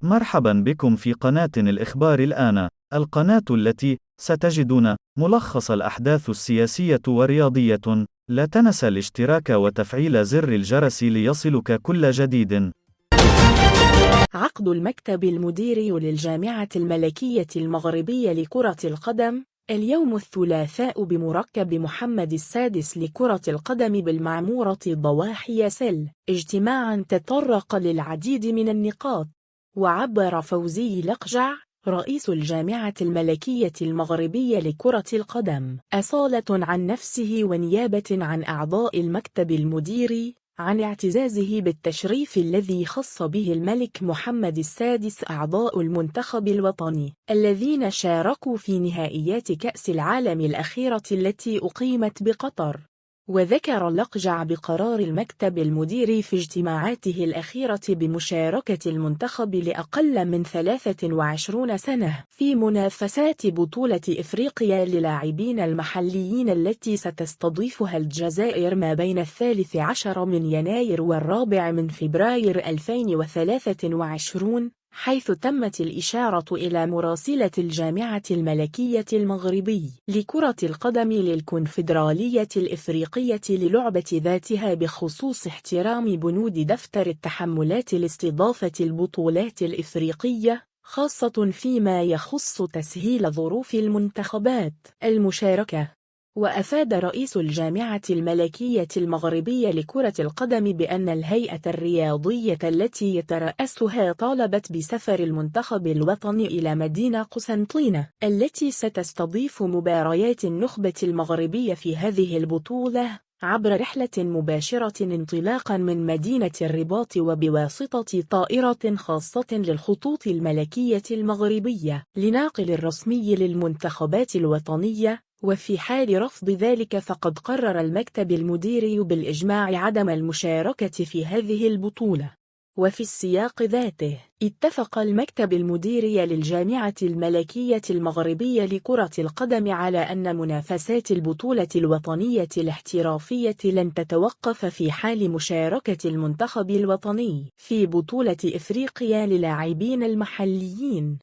مرحبا بكم في قناة الإخبار الآن. القناة التي ستجدون ملخص الأحداث السياسية والرياضية. لا تنسى الاشتراك وتفعيل زر الجرس ليصلك كل جديد. عقد المكتب المديري للجامعة الملكية المغربية لكرة القدم اليوم الثلاثاء بمركب محمد السادس لكرة القدم بالمعمورة ضواحي سل، اجتماعا تطرق للعديد من النقاط. وعبر فوزي لقجع رئيس الجامعة الملكية المغربية لكرة القدم أصالة عن نفسه ونيابة عن أعضاء المكتب المديري عن اعتزازه بالتشريف الذي خص به الملك محمد السادس أعضاء المنتخب الوطني الذين شاركوا في نهائيات كأس العالم الأخيرة التي أقيمت بقطر. وذكر لقجع بقرار المكتب المديري في اجتماعاته الأخيرة بمشاركة المنتخب لأقل من 23 سنة في منافسات بطولة إفريقيا للاعبين المحليين التي ستستضيفها الجزائر ما بين 13 من يناير والرابع من فبراير 2023، حيث تمت الإشارة إلى مراسلة الجامعة الملكية المغربي لكرة القدم للكونفدرالية الإفريقية للعبة ذاتها بخصوص احترام بنود دفتر التحملات لاستضافة البطولات الإفريقية، خاصة فيما يخص تسهيل ظروف المنتخبات المشاركة. وأفاد رئيس الجامعة الملكية المغربية لكرة القدم بأن الهيئة الرياضية التي يترأسها طالبت بسفر المنتخب الوطني إلى مدينة قسنطينة التي ستستضيف مباريات النخبة المغربية في هذه البطولة عبر رحلة مباشرة انطلاقا من مدينة الرباط وبواسطة طائرة خاصة للخطوط الملكية المغربية لناقل الرسمي للمنتخبات الوطنية. وفي حال رفض ذلك فقد قرر المكتب المديري بالإجماع عدم المشاركة في هذه البطولة. وفي السياق ذاته اتفق المكتب المديري للجامعة الملكية المغربية لكرة القدم على أن منافسات البطولة الوطنية الاحترافية لن تتوقف في حال مشاركة المنتخب الوطني في بطولة إفريقيا للاعبين المحليين.